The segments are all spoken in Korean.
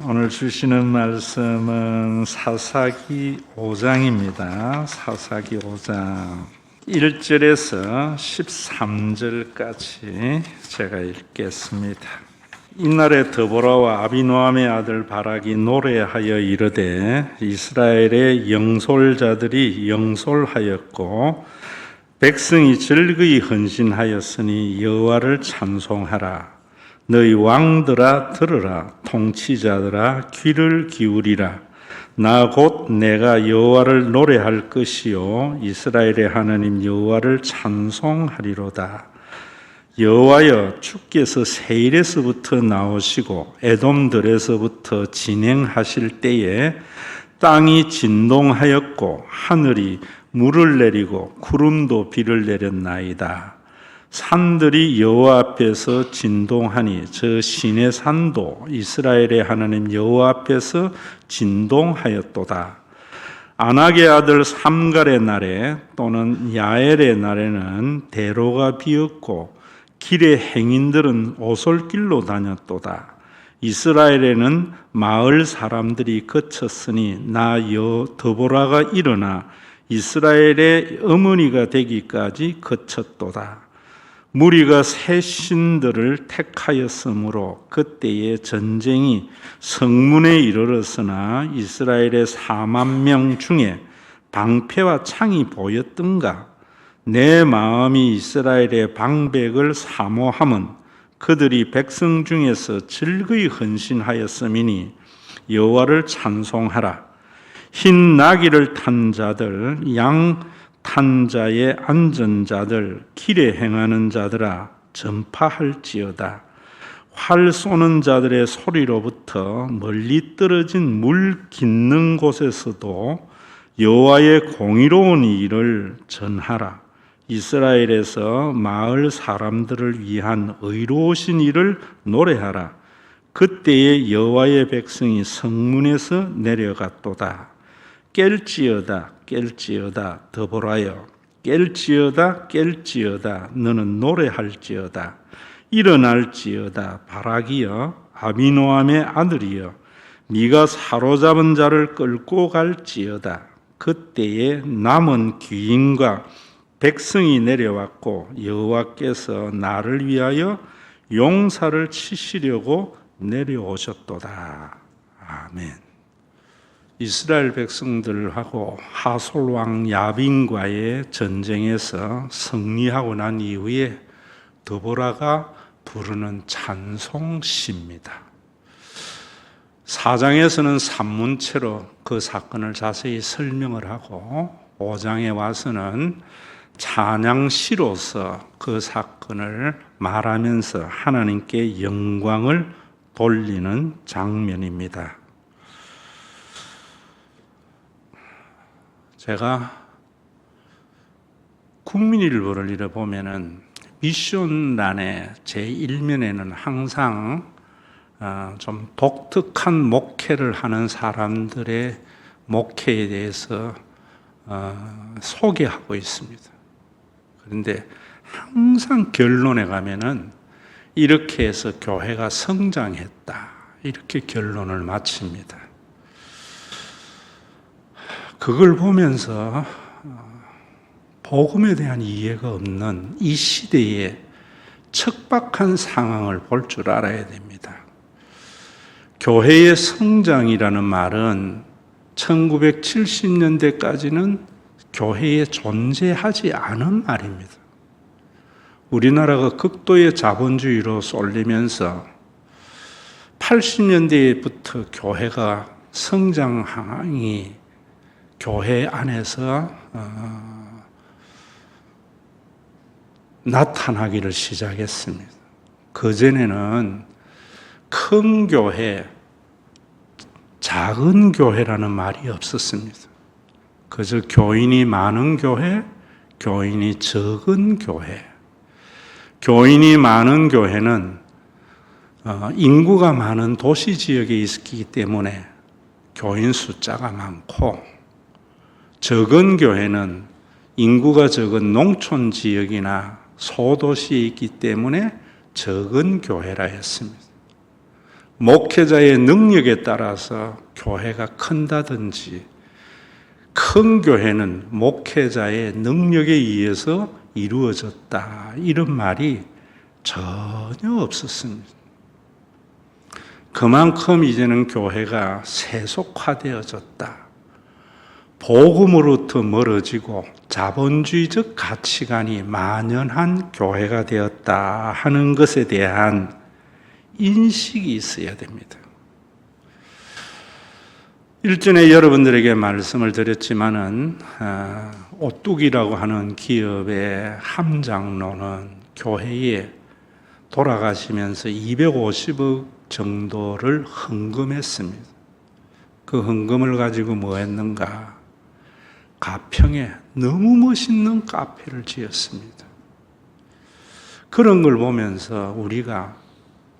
오늘 주시는 말씀은 사사기 5장입니다. 사사기 5장 1절에서 13절까지 제가 읽겠습니다. 이날에 드보라와 아비노함의 아들 바락이 노래하여 이르되 이스라엘의 영솔자들이 영솔하였고 백성이 즐거이 헌신하였으니 여호와를 찬송하라. 너희 왕들아 들으라. 통치자들아 귀를 기울이라. 나 곧 내가 여호와를 노래할 것이요 이스라엘의 하나님 여호와를 찬송하리로다. 여호와여, 주께서 세일에서부터 나오시고 에돔들에서부터 진행하실 때에 땅이 진동하였고 하늘이 물을 내리고 구름도 비를 내렸나이다. 산들이 여호와 앞에서 진동하니 저 시내 산도 이스라엘의 하나님 여호와 앞에서 진동하였도다. 아낙의 아들 삼갈의 날에 또는 야엘의 날에는 대로가 비었고 길의 행인들은 오솔길로 다녔도다. 이스라엘에는 마을 사람들이 그쳤으니 나 드보라가 일어나 이스라엘의 어머니가 되기까지 그쳤도다. 무리가 새 신들을 택하였으므로 그때의 전쟁이 성문에 이르렀으나 이스라엘의 4만 명 중에 방패와 창이 보였던가? 내 마음이 이스라엘의 방백을 사모함은 그들이 백성 중에서 즐거이 헌신하였음이니 여호와를 찬송하라. 흰 나귀를 탄 자들, 양 탄 자의 앉은 자들, 길에 행하는 자들아 전파할지어다. 활 쏘는 자들의 소리로부터 멀리 떨어진 물 깃는 곳에서도 여호와의 공의로운 일을 전하라. 이스라엘에서 마을 사람들을 위한 의로우신 일을 노래하라. 그때에 여호와의 백성이 성문에서 내려갔도다. 깰지어다 깰지어다 드보라여, 깰지어다 깰지어다 너는 노래할지어다. 일어날지어다 바락이여, 아비노함의 아들이여, 네가 사로잡은 자를 끌고 갈지어다. 그때에 남은 귀인과 백성이 내려왔고 여호와께서 나를 위하여 용사를 치시려고 내려오셨도다. 아멘. 이스라엘 백성들하고 하솔 왕 야빈과의 전쟁에서 승리하고 난 이후에 드보라가 부르는 찬송시입니다. 4장에서는 산문체로 그 사건을 자세히 설명을 하고 5장에 와서는 찬양시로서 그 사건을 말하면서 하나님께 영광을 돌리는 장면입니다. 제가 국민일보를 이래 보면은 미션란의 제1면에는 항상 좀 독특한 목회를 하는 사람들의 목회에 대해서 소개하고 있습니다. 그런데 항상 결론에 가면은 이렇게 해서 교회가 성장했다, 이렇게 결론을 마칩니다. 그걸 보면서 복음에 대한 이해가 없는 이 시대의 척박한 상황을 볼 줄 알아야 됩니다. 교회의 성장이라는 말은 1970년대까지는 교회에 존재하지 않은 말입니다. 우리나라가 극도의 자본주의로 쏠리면서 80년대부터 교회가 성장항이 교회 안에서 나타나기를 시작했습니다. 그전에는 큰 교회, 작은 교회라는 말이 없었습니다. 그저 교인이 많은 교회, 교인이 적은 교회. 교인이 많은 교회는 인구가 많은 도시 지역에 있기 때문에 교인 숫자가 많고, 적은 교회는 인구가 적은 농촌 지역이나 소도시에 있기 때문에 적은 교회라 했습니다. 목회자의 능력에 따라서 교회가 큰다든지, 큰 교회는 목회자의 능력에 의해서 이루어졌다, 이런 말이 전혀 없었습니다. 그만큼 이제는 교회가 세속화되어졌다, 복음으로부터 멀어지고 자본주의적 가치관이 만연한 교회가 되었다 하는 것에 대한 인식이 있어야 됩니다. 일전에 여러분들에게 말씀을 드렸지만은 오뚝이라고 하는 기업의 함장로는 교회에 돌아가시면서 250억 정도를 헌금했습니다. 그 헌금을 가지고 뭐 했는가? 가평에 너무 멋있는 카페를 지었습니다. 그런 걸 보면서 우리가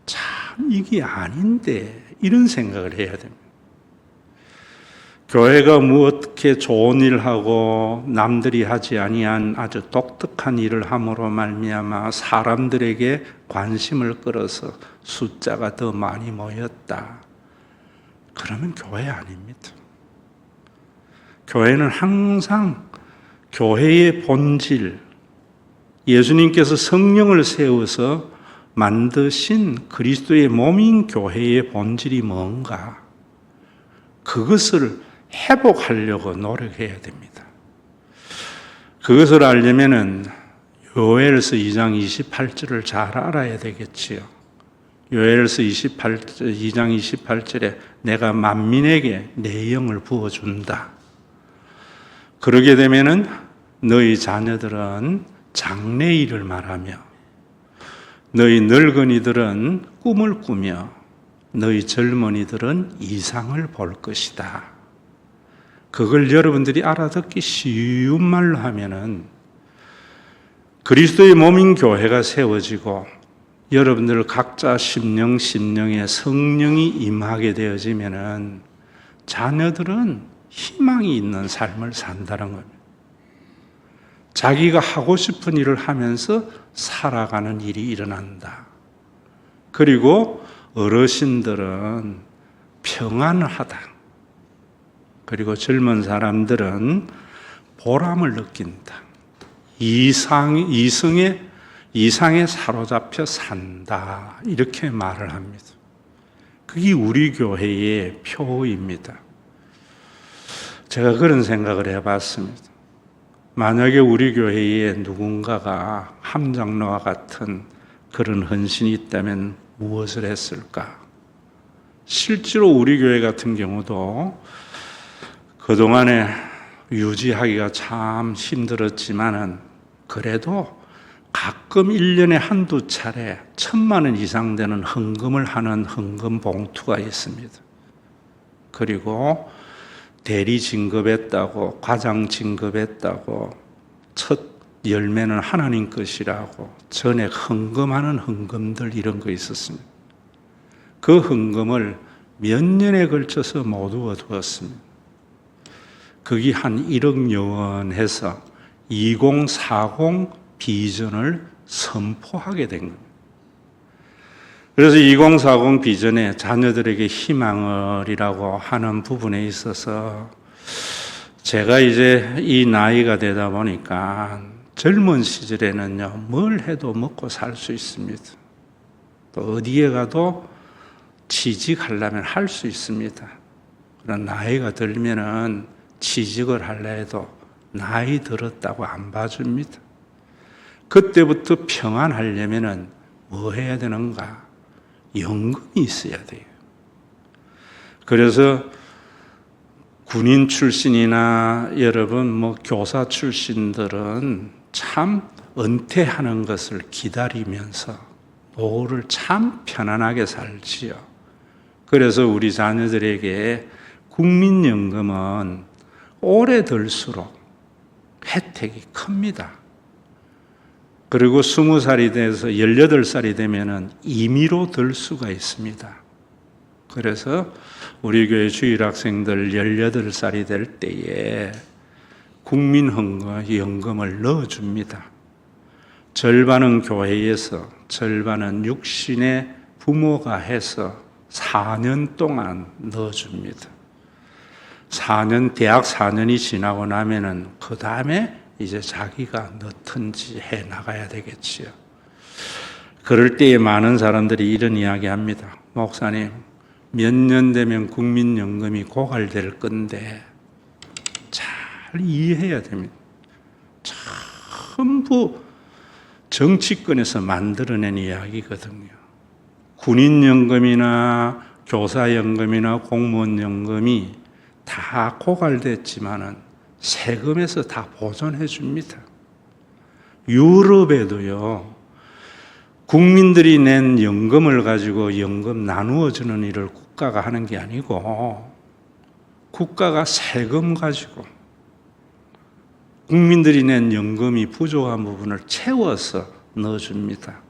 참 이게 아닌데, 이런 생각을 해야 됩니다. 교회가 뭐 어떻게 좋은 일을 하고 남들이 하지 아니한 아주 독특한 일을 함으로 말미암아 사람들에게 관심을 끌어서 숫자가 더 많이 모였다, 그러면 교회 아닙니다. 교회는 항상 교회의 본질, 예수님께서 성령을 세워서 만드신 그리스도의 몸인 교회의 본질이 뭔가, 그것을 회복하려고 노력해야 됩니다. 그것을 알려면은 요엘서 2장 28절을 잘 알아야 되겠지요. 요엘서 2장 28절에 내가 만민에게 내 영을 부어준다. 그러게 되면은 너희 자녀들은 장래일을 말하며, 너희 늙은이들은 꿈을 꾸며, 너희 젊은이들은 이상을 볼 것이다. 그걸 여러분들이 알아듣기 쉬운 말로 하면은 그리스도의 몸인 교회가 세워지고 여러분들 각자 심령에 성령이 임하게 되어지면은 자녀들은 희망이 있는 삶을 산다는 겁니다. 자기가 하고 싶은 일을 하면서 살아가는 일이 일어난다. 그리고 어르신들은 평안하다. 그리고 젊은 사람들은 보람을 느낀다. 이상에 사로잡혀 산다. 이렇게 말을 합니다. 그게 우리 교회의 표입니다. 제가 그런 생각을 해봤습니다. 만약에 우리 교회에 누군가가 함장로와 같은 그런 헌신이 있다면 무엇을 했을까? 실제로 우리 교회 같은 경우도 그동안에 유지하기가 참 힘들었지만은 그래도 가끔 1년에 한두 차례 1,000만 원 이상 되는 헌금을 하는 헌금 봉투가 있습니다. 그리고 대리 진급했다고, 과장 진급했다고, 첫 열매는 하나님 것이라고 전에 헌금하는 헌금들, 이런 거 있었습니다. 그 헌금을 몇 년에 걸쳐서 모두 두었습니다. 그게 한 1억 원 해서 2040 비전을 선포하게 된 겁니다. 그래서 2040 비전에 자녀들에게 희망을이라고 하는 부분에 있어서 제가 이제 이 나이가 되다 보니까 젊은 시절에는요, 뭘 해도 먹고 살 수 있습니다. 또 어디에 가도 취직하려면 할 수 있습니다. 그런 나이가 들면은 취직을 하려 해도 나이 들었다고 안 봐줍니다. 그때부터 평안하려면은 뭐 해야 되는가? 연금이 있어야 돼요. 그래서 군인 출신이나 여러분 교사 출신들은 참 은퇴하는 것을 기다리면서 노후를 참 편안하게 살지요. 그래서 우리 자녀들에게 국민연금은 오래 들수록 혜택이 큽니다. 그리고 20살이 돼서 18살이 되면은 임의로 들 수가 있습니다. 그래서 우리 교회 주일학생들 18살이 될 때에 국민연금을 넣어줍니다. 절반은 교회에서, 절반은 육신의 부모가 해서 4년 동안 넣어줍니다. 4년, 대학 4년이 지나고 나면은 그 다음에 이제 자기가 넣든지 해 나가야 되겠지요. 그럴 때에 많은 사람들이 이런 이야기 합니다. 목사님, 몇 년 되면 국민연금이 고갈될 건데 잘 이해해야 됩니다. 전부 정치권에서 만들어낸 이야기거든요. 군인연금이나 교사연금이나 공무원연금이 다 고갈됐지만은 세금에서 다 보존해 줍니다. 유럽에도요, 국민들이 낸 연금을 가지고 연금 나누어 주는 일을 국가가 하는 게 아니고 국가가 세금 가지고 국민들이 낸 연금이 부족한 부분을 채워서 넣어줍니다.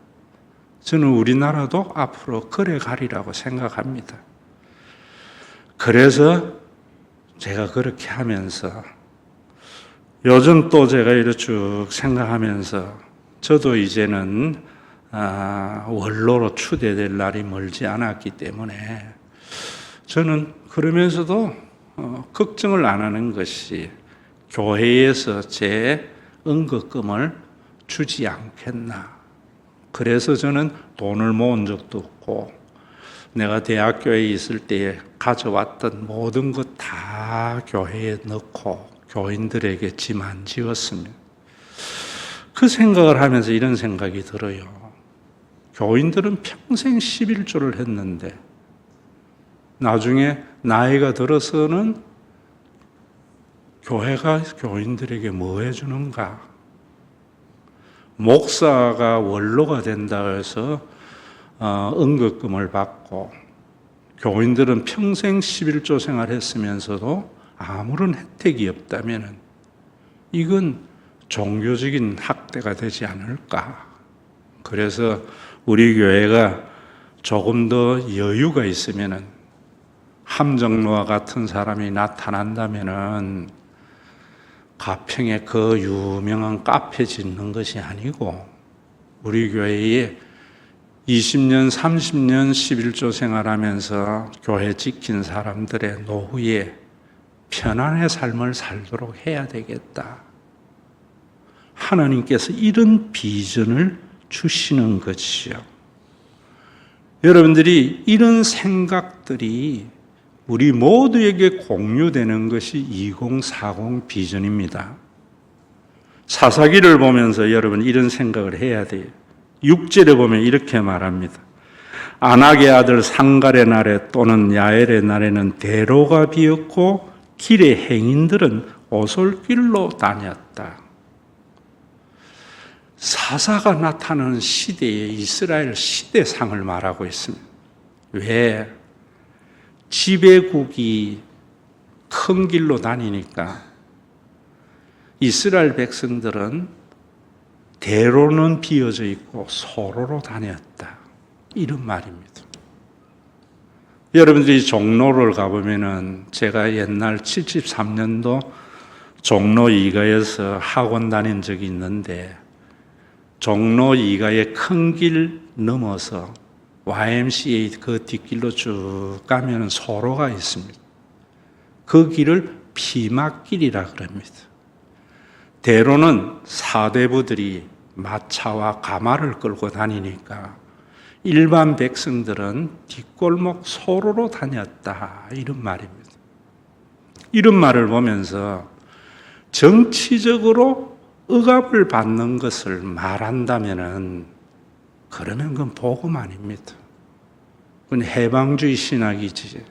저는 우리나라도 앞으로 그래 가리라고 생각합니다. 그래서 제가 그렇게 하면서 요즘 또 제가 이렇게 쭉 생각하면서 저도 이제는 원로로 추대될 날이 멀지 않았기 때문에 저는 그러면서도 걱정을 안 하는 것이 교회에서 제 은거금을 주지 않겠나. 그래서 저는 돈을 모은 적도 없고 내가 대학교에 있을 때에 가져왔던 모든 것 다 교회에 넣고 교인들에게 짐 안 지었습니다. 그 생각을 하면서 이런 생각이 들어요. 교인들은 평생 11조를 했는데 나중에 나이가 들어서는 교회가 교인들에게 뭐 해주는가? 목사가 원로가 된다 해서 은거금을 받고 교인들은 평생 11조 생활했으면서도 아무런 혜택이 없다면 이건 종교적인 학대가 되지 않을까? 그래서 우리 교회가 조금 더 여유가 있으면은 함정로와 같은 사람이 나타난다면은 가평에 그 유명한 카페 짓는 것이 아니고 우리 교회에 20년, 30년 11조 생활하면서 교회 지킨 사람들의 노후에 편안의 삶을 살도록 해야 되겠다. 하나님께서 이런 비전을 주시는 것이요. 여러분들이 이런 생각들이 우리 모두에게 공유되는 것이 2040 비전입니다. 사사기를 보면서 여러분 이런 생각을 해야 돼요. 6절에 보면 이렇게 말합니다. 아낙의 아들 상갈의 날에 또는 야엘의 날에는 대로가 비었고 길의 행인들은 오솔길로 다녔다. 사사가 나타나는 시대에 이스라엘 시대상을 말하고 있습니다. 왜? 지배국이 큰 길로 다니니까 이스라엘 백성들은 대로는 비어져 있고 소로로 다녔다. 이런 말입니다. 여러분들이 종로를 가보면은 제가 옛날 73년도 종로 2가에서 학원 다닌 적이 있는데 종로 2가의 큰 길 넘어서 YMCA 그 뒷길로 쭉 가면 소로가 있습니다. 그 길을 피막길이라 그럽니다. 대로는 사대부들이 마차와 가마를 끌고 다니니까 일반 백성들은 뒷골목 소로로 다녔다. 이런 말입니다. 이런 말을 보면서 정치적으로 억압을 받는 것을 말한다면은 그러면 그건 복음 아닙니다. 그건 해방주의 신학이지.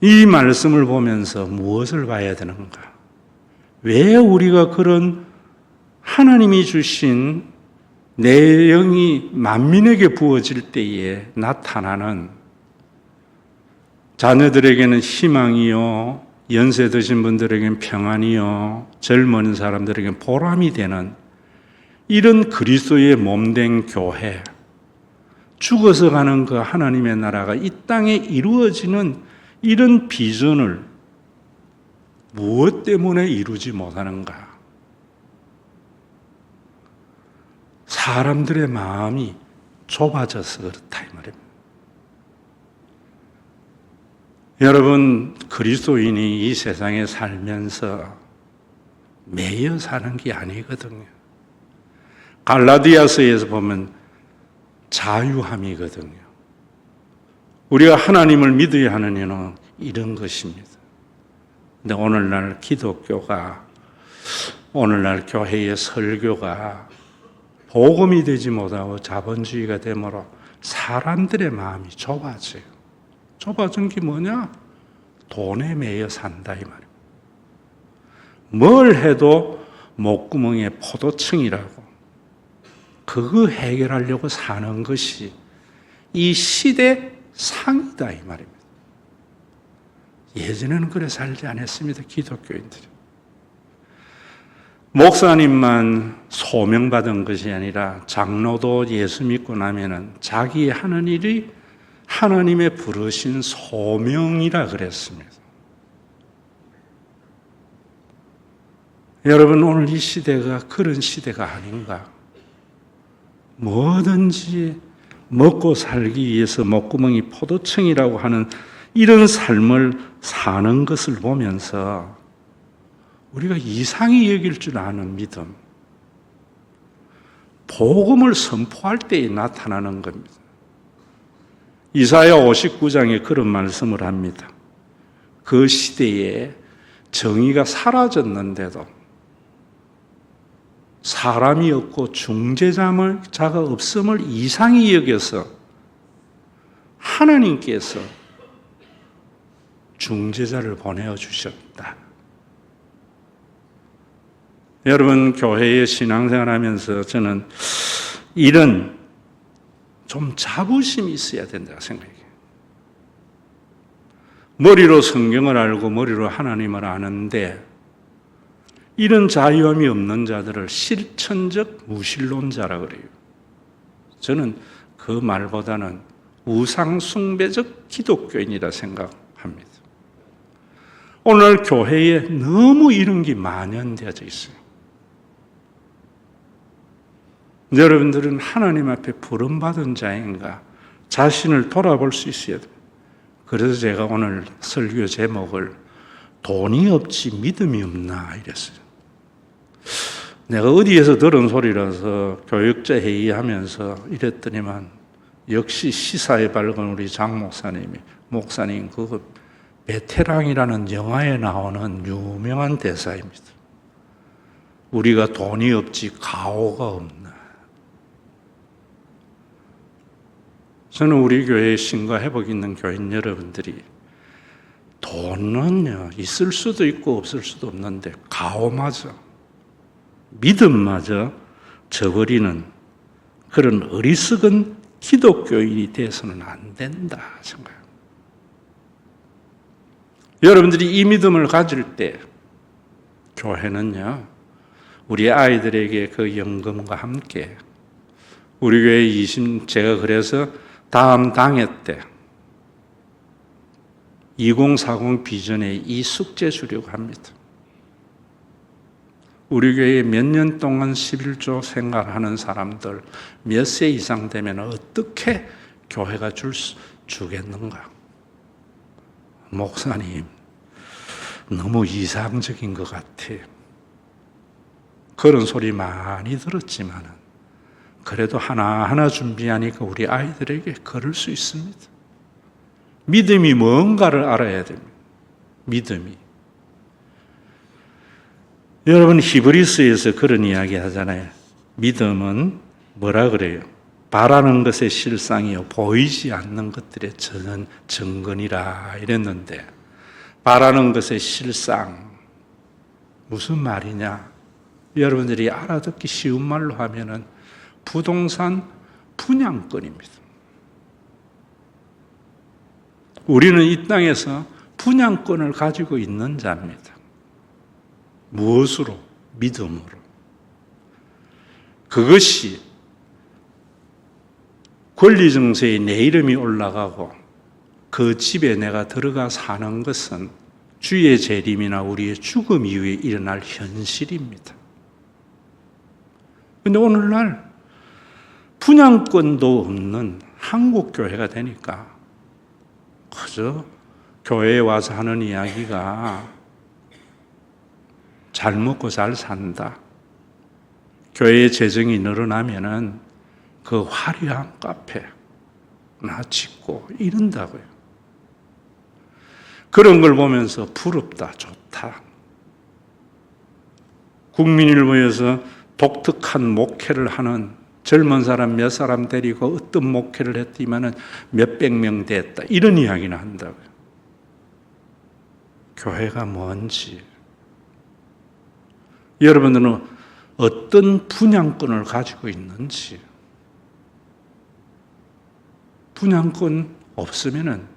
이 말씀을 보면서 무엇을 봐야 되는가? 왜 우리가 그런 하나님이 주신 내용이 만민에게 부어질 때에 나타나는 자녀들에게는 희망이요, 연세 드신 분들에게는 평안이요, 젊은 사람들에게는 보람이 되는 이런 그리스도의 몸된 교회, 죽어서 가는 그 하나님의 나라가 이 땅에 이루어지는 이런 비전을 무엇 때문에 이루지 못하는가? 사람들의 마음이 좁아져서 그렇다 이 말입니다. 여러분, 그리스도인이 이 세상에 살면서 매여 사는 게 아니거든요. 갈라디아서에서 보면 자유함이거든요. 우리가 하나님을 믿어야 하는 이유는 이런 것입니다. 근데 오늘날 기독교가, 오늘날 교회의 설교가 복음이 되지 못하고 자본주의가 되므로 사람들의 마음이 좁아져요. 좁아진 게 뭐냐? 돈에 매여 산다 이 말이에요. 뭘 해도 목구멍에 포도청이라고 그거 해결하려고 사는 것이 이 시대 상이다 이 말입니다. 예전에는 그래 살지 않았습니다. 기독교인들이. 목사님만 소명받은 것이 아니라 장로도 예수 믿고 나면은 자기 하는 일이 하나님의 부르신 소명이라 그랬습니다. 여러분, 오늘 이 시대가 그런 시대가 아닌가? 뭐든지 먹고 살기 위해서 목구멍이 포도청이라고 하는 이런 삶을 사는 것을 보면서 우리가 이상히 여길 줄 아는 믿음, 복음을 선포할 때에 나타나는 겁니다. 이사야 59장에 그런 말씀을 합니다. 그 시대에 정의가 사라졌는데도 사람이 없고 중재자가 없음을 이상히 여겨서 하나님께서 중재자를 보내어 주셨다. 여러분, 교회에 신앙생활하면서 저는 이런 좀 자부심이 있어야 된다고 생각해요. 머리로 성경을 알고 머리로 하나님을 아는데 이런 자유함이 없는 자들을 실천적 무신론자라고 그래요. 저는 그 말보다는 우상숭배적 기독교인이라 생각합니다. 오늘 교회에 너무 이런 게 만연되어져 있어요. 여러분들은 하나님 앞에 부름받은 자인가 자신을 돌아볼 수 있어야 돼요. 그래서 제가 오늘 설교 제목을 돈이 없지 믿음이 없나 이랬어요. 내가 어디에서 들은 소리라서 교육자 회의하면서 이랬더니만 역시 시사에 밝은 우리 장 목사님 그거 베테랑이라는 영화에 나오는 유명한 대사입니다. 우리가 돈이 없지 가오가 없나. 저는 우리 교회에 신과 회복 있는 교인 여러분들이 돈은요 있을 수도 있고 없을 수도 없는데 가오마저 믿음마저 저버리는 그런 어리석은 기독교인이 돼서는 안 된다 생각합니다. 여러분들이 이 믿음을 가질 때 교회는요 우리 아이들에게 그 연금과 함께 우리 교회 제가 그래서 다음 당회 때 2040 비전에 이 숙제 주려고 합니다. 우리 교회에 몇 년 동안 11조 생활하는 사람들 몇 세 이상 되면 어떻게 교회가 주겠는가? 목사님, 너무 이상적인 것 같아요. 그런 소리 많이 들었지만 그래도 하나하나 준비하니까 우리 아이들에게 걸을 수 있습니다. 믿음이 뭔가를 알아야 됩니다. 믿음이. 여러분 히브리서에서 그런 이야기 하잖아요. 믿음은 뭐라 그래요? 바라는 것의 실상이요 보이지 않는 것들의 증거니라 이랬는데 바라는 것의 실상 무슨 말이냐? 여러분들이 알아듣기 쉬운 말로 하면은 부동산 분양권입니다. 우리는 이 땅에서 분양권을 가지고 있는 자입니다. 무엇으로? 믿음으로. 그것이 권리증서에 내 이름이 올라가고 그 집에 내가 들어가 사는 것은 주의 재림이나 우리의 죽음 이후에 일어날 현실입니다. 그런데 오늘날 분양권도 없는 한국교회가 되니까 그저 교회에 와서 하는 이야기가 잘 먹고 잘 산다. 교회의 재정이 늘어나면은 그 화려한 카페나 짓고 이런다고요. 그런 걸 보면서 부럽다, 좋다. 국민을 위해서 독특한 목회를 하는 젊은 사람 몇 사람 데리고 어떤 목회를 했더니만은 몇백 명 됐다. 이런 이야기는 한다고요. 교회가 뭔지. 여러분들은 어떤 분양권을 가지고 있는지. 분양권 없으면은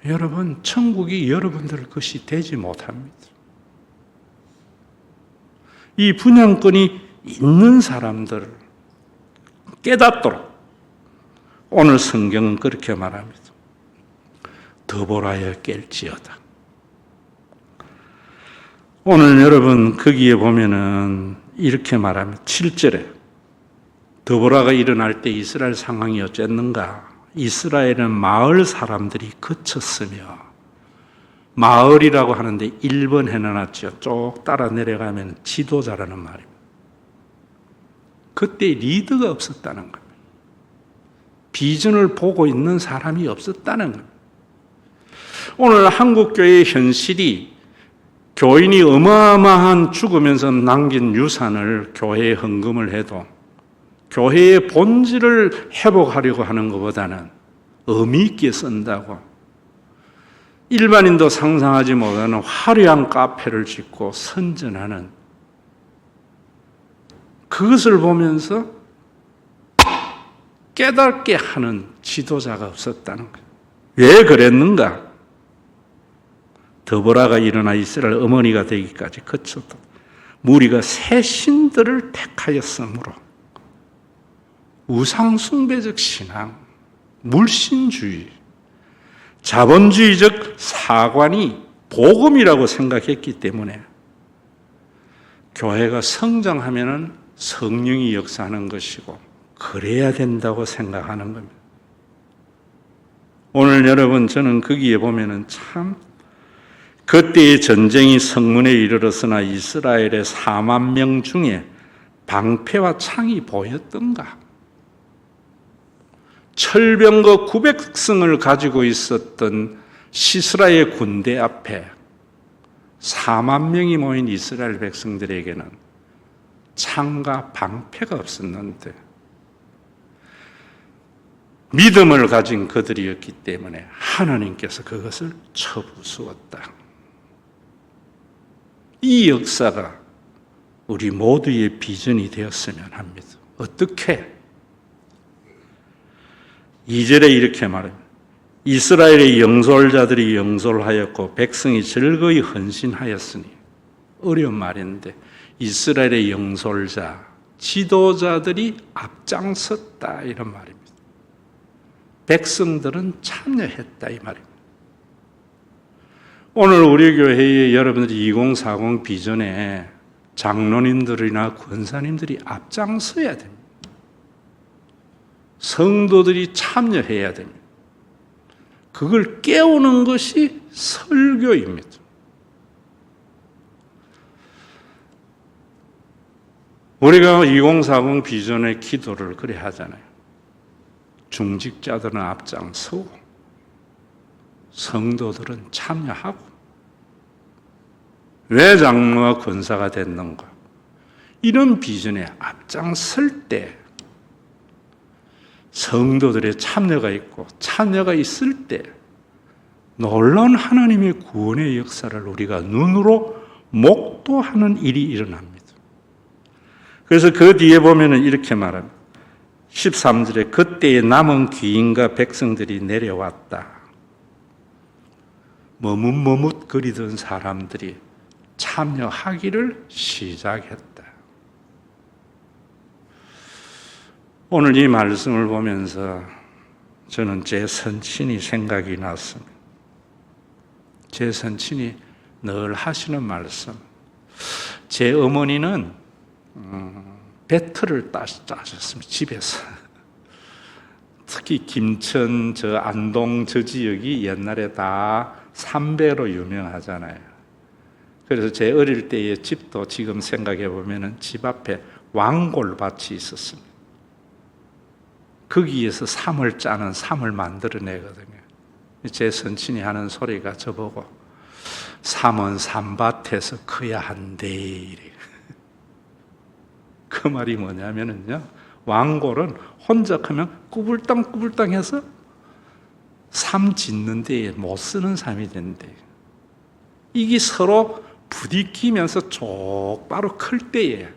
여러분, 천국이 여러분들 것이 되지 못합니다. 이 분양권이 있는 사람들 깨닫도록 오늘 성경은 그렇게 말합니다. 더보라여 깰지어다. 오늘 여러분 거기에 보면은 이렇게 말합니다. 7절에 더보라가 일어날 때 이스라엘 상황이 어쨌는가? 이스라엘은 마을 사람들이 그쳤으며, 마을이라고 하는데 1번 해놔놨죠. 쭉 따라 내려가면 지도자라는 말입니다. 그때 리더가 없었다는 겁니다. 비전을 보고 있는 사람이 없었다는 겁니다. 오늘 한국교회의 현실이 교인이 어마어마한 죽으면서 남긴 유산을 교회에 헌금을 해도 교회의 본질을 회복하려고 하는 것보다는 의미 있게 쓴다고 일반인도 상상하지 못하는 화려한 카페를 짓고 선전하는, 그것을 보면서 깨닫게 하는 지도자가 없었다는 거예요. 왜 그랬는가? 더보라가 일어나 이스라엘 어머니가 되기까지 그쳤다. 무리가 새 신들을 택하였으므로 우상숭배적 신앙, 물신주의, 자본주의적 사관이 복음이라고 생각했기 때문에 교회가 성장하면은 성령이 역사하는 것이고 그래야 된다고 생각하는 겁니다. 오늘 여러분, 저는 거기에 보면은 참 그때의 전쟁이 성문에 이르렀으나 이스라엘의 4만 명 중에 방패와 창이 보였던가? 철병거 900승을 가지고 있었던 시스라의 군대 앞에 4만 명이 모인 이스라엘 백성들에게는 창과 방패가 없었는데 믿음을 가진 그들이었기 때문에 하나님께서 그것을 쳐부수었다. 이 역사가 우리 모두의 비전이 되었으면 합니다. 어떻게? 2절에 이렇게 말합니다. 이스라엘의 영솔자들이 영솔하였고 백성이 즐거이 헌신하였으니. 어려운 말인데 이스라엘의 영솔자, 지도자들이 앞장섰다 이런 말입니다. 백성들은 참여했다 이 말입니다. 오늘 우리 교회에 여러분들이 2040 비전에 장로님들이나 권사님들이 앞장서야 됩니다. 성도들이 참여해야 됩니다. 그걸 깨우는 것이 설교입니다. 우리가 2040 비전의 기도를 그래 하잖아요. 중직자들은 앞장서고 성도들은 참여하고. 왜 장로와 권사가 됐는가? 이런 비전에 앞장설 때 성도들의 참여가 있고 참여가 있을 때 놀라운 하나님의 구원의 역사를 우리가 눈으로 목도하는 일이 일어납니다. 그래서 그 뒤에 보면 이렇게 말합니다. 13절에 그때의 남은 귀인과 백성들이 내려왔다. 머뭇머뭇거리던 사람들이 참여하기를 시작했다. 오늘 이 말씀을 보면서 저는 제 선친이 생각이 났습니다. 제 선친이 늘 하시는 말씀. 제 어머니는 배틀을 따셨습니다. 집에서. 특히 김천 저 안동 저 지역이 옛날에 다 삼배로 유명하잖아요. 그래서 제 어릴 때의 집도 지금 생각해 보면은 집 앞에 왕골밭이 있었습니다. 거기에서 삼을 짜는 삼을 만들어내거든요. 제 선친이 하는 소리가 저보고 삼은 삼밭에서 커야 한대 이래. 그 말이 뭐냐면은요, 왕골은 혼자 크면 꾸불땅꾸불땅해서 삼 짓는 데에 못 쓰는 삼이 된대. 이게 서로 부딪히면서 족바로 클 때에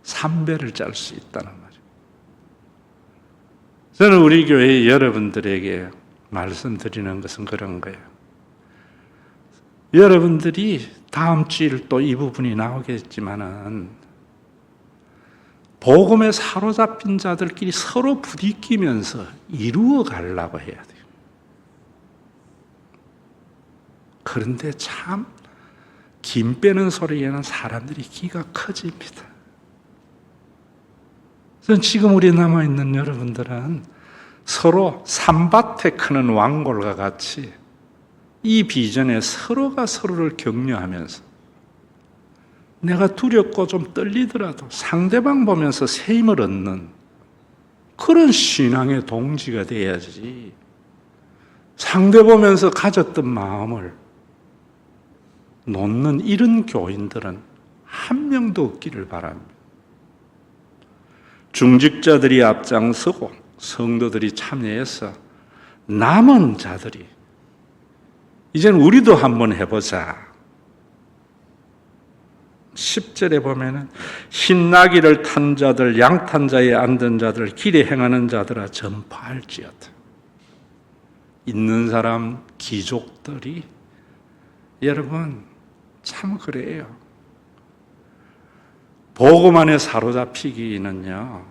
삼배를 짤 수 있다는 말이에요. 저는 우리 교회 여러분들에게 말씀드리는 것은 그런 거예요. 여러분들이 다음 주일 또 이 부분이 나오겠지만은 복음에 사로잡힌 자들끼리 서로 부딪히면서 이루어 가려고 해야 돼요. 그런데 참 김 빼는 소리에는 사람들이 귀가 커집니다. 저는 지금 우리 남아있는 여러분들은 서로 산밭에 크는 왕골과 같이 이 비전에 서로가 서로를 격려하면서 내가 두렵고 좀 떨리더라도 상대방 보면서 새 힘을 얻는 그런 신앙의 동지가 돼야지, 상대 보면서 가졌던 마음을 놓는 이런 교인들은 한 명도 없기를 바랍니다. 중직자들이 앞장서고 성도들이 참여해서 남은 자들이 이제는 우리도 한번 해보자. 10절에 보면은 신나귀를 탄 자들, 양탄 자에 앉은 자들, 길에 행하는 자들아 전파할지어다. 있는 사람 귀족들이 여러분 참 그래요. 복음 안에 사로잡히기는요,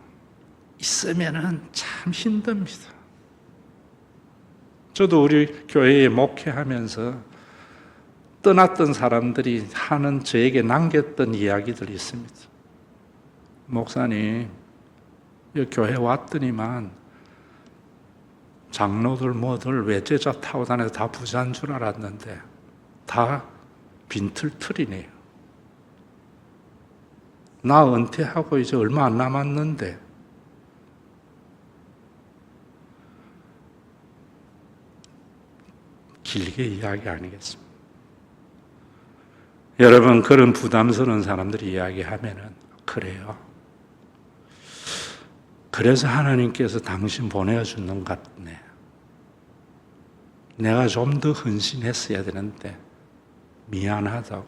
있으면은 참 힘듭니다. 저도 우리 교회에 목회하면서 떠났던 사람들이 하는 저에게 남겼던 이야기들이 있습니다. 목사님, 여기 교회 왔더니만 장로들 뭐들 외제차 타고 다녀서 다 부자인 줄 알았는데 다 빈털털이네요. 나 은퇴하고 이제 얼마 안 남았는데 길게 이야기 아니겠습니까? 여러분, 그런 부담스러운 사람들이 이야기하면은 그래요. 그래서 하나님께서 당신 보내주는 것 같네. 내가 좀 더 헌신했어야 되는데 미안하다고.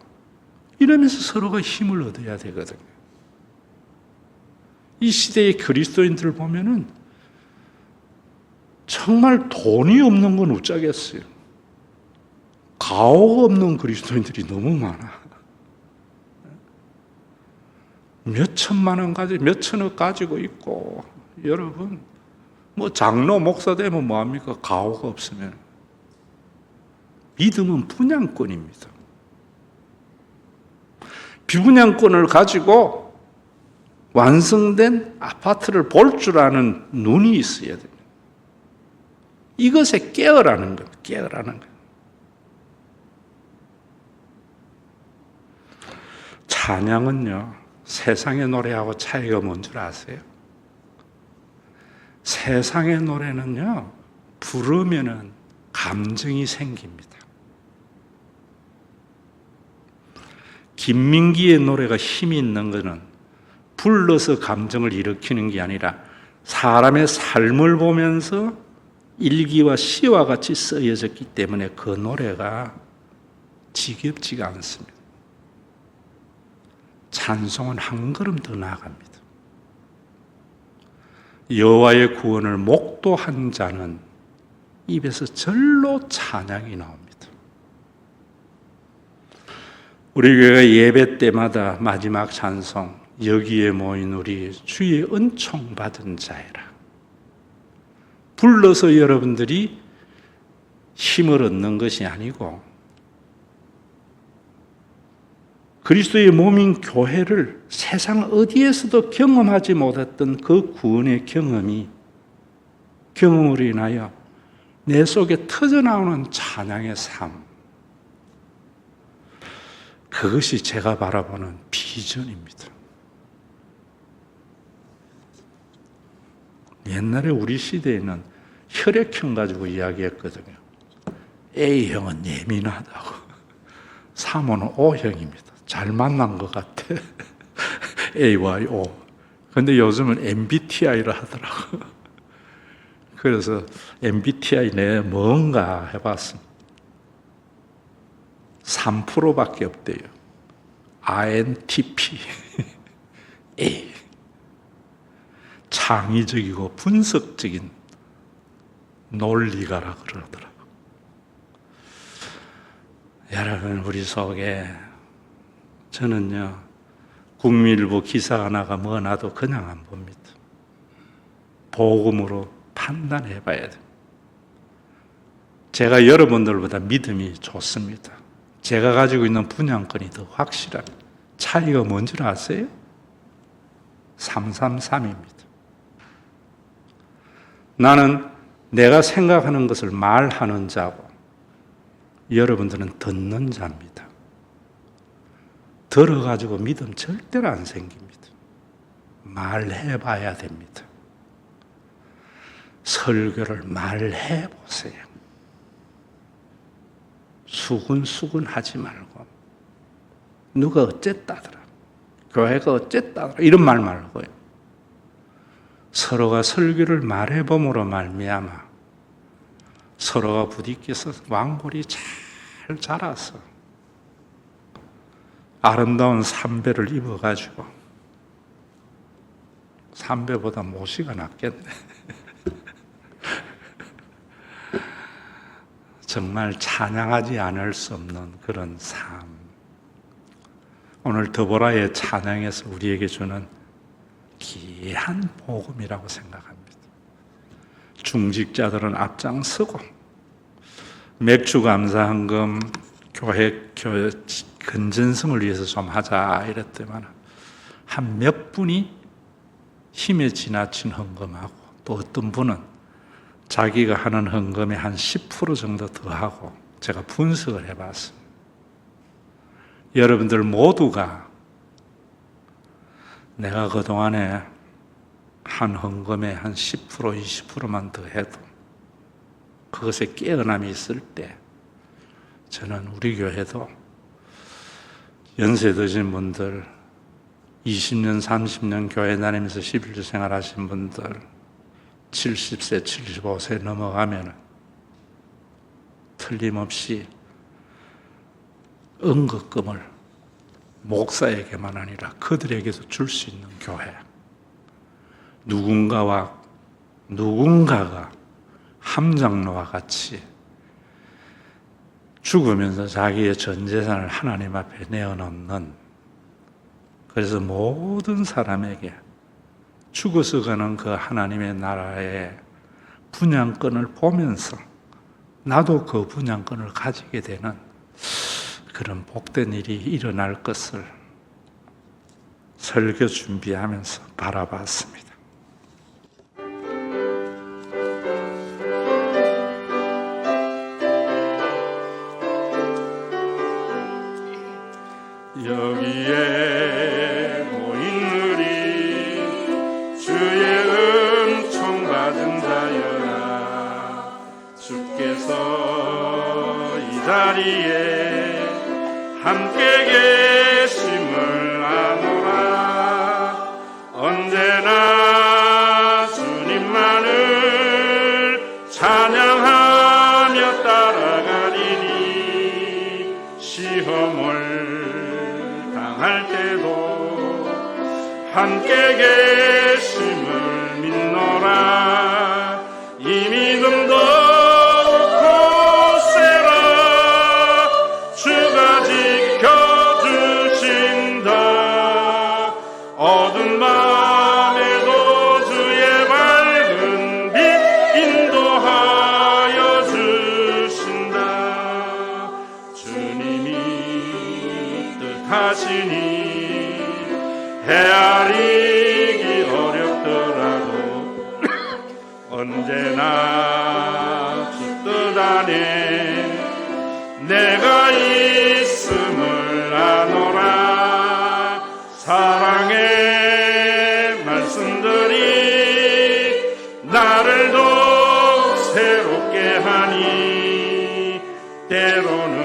이러면서 서로가 힘을 얻어야 되거든요. 이 시대의 그리스도인들을 보면은 정말 돈이 없는 건 어쩌겠어요. 가오가 없는 그리스도인들이 너무 많아. 몇 천만 원 가지고 몇 천억 가지고 있고, 여러분 뭐 장로 목사 되면 뭐합니까? 가오가 없으면. 믿음은 분양권입니다. 비분양권을 가지고 완성된 아파트를 볼 줄 아는 눈이 있어야 됩니다. 이것에 깨어라는 겁니다. 깨어라는 거예요. 찬양은요, 세상의 노래하고 차이가 뭔 줄 아세요? 세상의 노래는요, 부르면은 감정이 생깁니다. 김민기의 노래가 힘이 있는 것은 불러서 감정을 일으키는 게 아니라 사람의 삶을 보면서 일기와 시와 같이 쓰여졌기 때문에 그 노래가 지겹지가 않습니다. 찬송은 한 걸음 더 나아갑니다. 여호와의 구원을 목도한 자는 입에서 절로 찬양이 나옵니다. 우리 교회가 예배 때마다 마지막 찬송, 여기에 모인 우리 주의 은총 받은 자애라. 불러서 여러분들이 힘을 얻는 것이 아니고 그리스도의 몸인 교회를 세상 어디에서도 경험하지 못했던 그 구원의 경험이 경험으로 인하여 내 속에 터져나오는 찬양의 삶, 그것이 제가 바라보는 비전입니다. 옛날에 우리 시대에는 혈액형 가지고 이야기했거든요. A형은 예민하다고, 3호는 O형입니다. 잘 만난 것 같아. A와 O. 근데 요즘은 MBTI를 하더라고. 그래서 MBTI 내에 뭔가 해봤습니다. 3%밖에 없대요. INTP. A. 창의적이고 분석적인 논리가라 그러더라고. 여러분, 우리 속에 저는요, 국민일보 기사 하나가 뭐 나도 그냥 안 봅니다. 복음으로 판단해 봐야 돼요. 제가 여러분들보다 믿음이 좋습니다. 제가 가지고 있는 분양권이 더 확실합니다. 차이가 뭔지 아세요? 333입니다. 나는 내가 생각하는 것을 말하는 자고, 여러분들은 듣는 자입니다. 들어가지고 믿음 절대로 안 생깁니다. 말해봐야 됩니다. 설교를 말해보세요. 수근수근 하지 말고, 누가 어쨌다더라, 교회가 어쨌다더라, 이런 말 말고요. 서로가 설교를 말해봄으로 말미암아 서로가 부딪혀서 왕골이 잘 자라서 아름다운 삼배를 입어가지고, 삼배보다 모시가 낫겠네. 정말 찬양하지 않을 수 없는 그런 삶. 오늘 더보라의 찬양에서 우리에게 주는 귀한 복음이라고 생각합니다. 중직자들은 앞장서고, 맥주 감사헌금 교회 건전성을 위해서 좀 하자 이랬더만 한 몇 분이 힘에 지나친 헌금하고, 또 어떤 분은 자기가 하는 헌금의 한 10% 정도 더 하고, 제가 분석을 해봤습니다. 여러분들 모두가 내가 그동안에 한 헌금의 한 10%, 20%만 더 해도 그것에 깨어남이 있을 때, 저는 우리 교회도 연세 드신 분들, 20년, 30년 교회 다니면서 11조 생활하신 분들, 70세, 75세 넘어가면 틀림없이 은거금을 목사에게만 아니라 그들에게도 줄 수 있는 교회. 누군가가 함장로와 같이 죽으면서 자기의 전 재산을 하나님 앞에 내어놓는, 그래서 모든 사람에게 죽어서 가는 그 하나님의 나라의 분양권을 보면서 나도 그 분양권을 가지게 되는 그런 복된 일이 일어날 것을 설교 준비하면서 바라봤습니다. 여기에 모인들이 주의 은총 받은 자여라. 주께서 이 자리에 함께 계심을 아노라. 언제나 주님만을 찬양하며 따라가리니, 시험을 당할 때도 함께 계심을 믿노라. 이 믿음도 굳세라. 주가 지켜주신다. 어두운 밤에도 주의 밝은 빛 인도하여 주신다. 주님이 뜻하시니 헤아리기 단에 내가 있음을 아노라. 사랑의 말씀들이 나를 더욱 새롭게 하니 때로는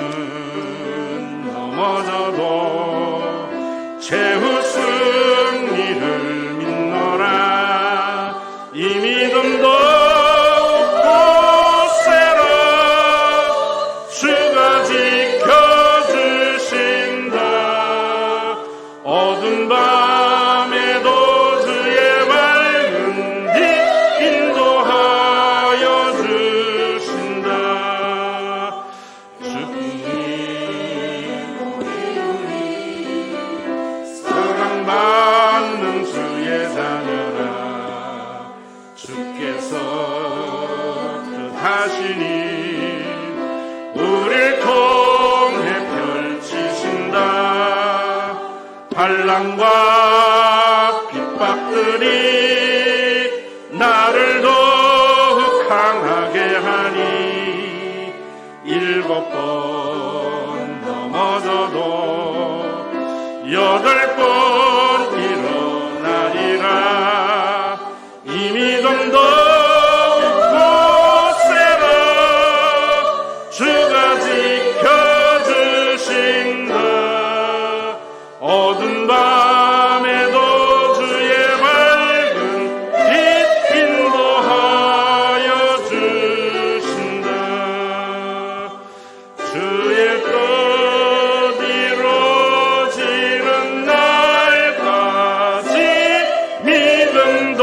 넘어져도 최후 승리를 믿노라. 이 믿음도 굳세라. 주가 지켜주신다. 어두운 밤에도 주의 밝은 빛 인도하여 주신다. 주님 사랑받는 주의 자녀라. 주께서 뜻하시니 우릴 통해 펼치신다. 환난과 핍박들이 나를 더욱 강하게 하니 7번 넘어져도 8번 일어나리라. 이 믿음도 굳세라. 주가 지켜주신다. 어두운 밤에도 주의 밝은 빛 인도하여 주신다. 주의 뜻 이루어지는 날까지 믿음도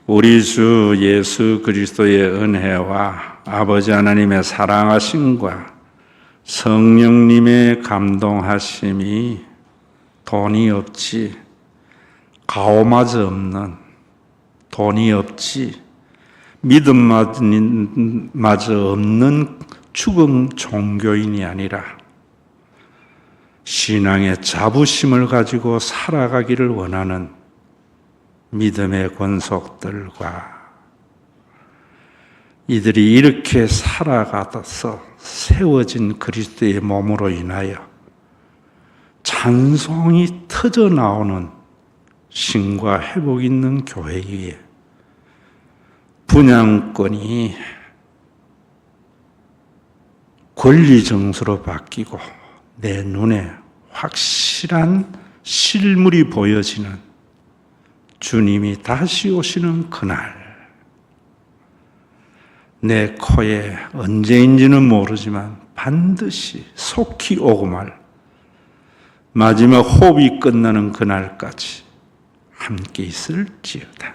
우리 주 예수 그리스도의 은혜와 아버지 하나님의 사랑하심과 성령님의 감동하심이 돈이 없지, 가오마저 없는, 돈이 없지, 믿음마저 없는 죽은 종교인이 아니라 신앙의 자부심을 가지고 살아가기를 원하는 믿음의 권속들과 이들이 이렇게 살아가서 세워진 그리스도의 몸으로 인하여 찬송이 터져 나오는 신과 회복 있는 교회 위에 분향권이 권리 정서로 바뀌고 내 눈에 확실한 실물이 보여지는 주님이 다시 오시는 그날, 내 코에 언제인지는 모르지만 반드시 속히 오고 말 마지막 호흡이 끝나는 그날까지 함께 있을지어다.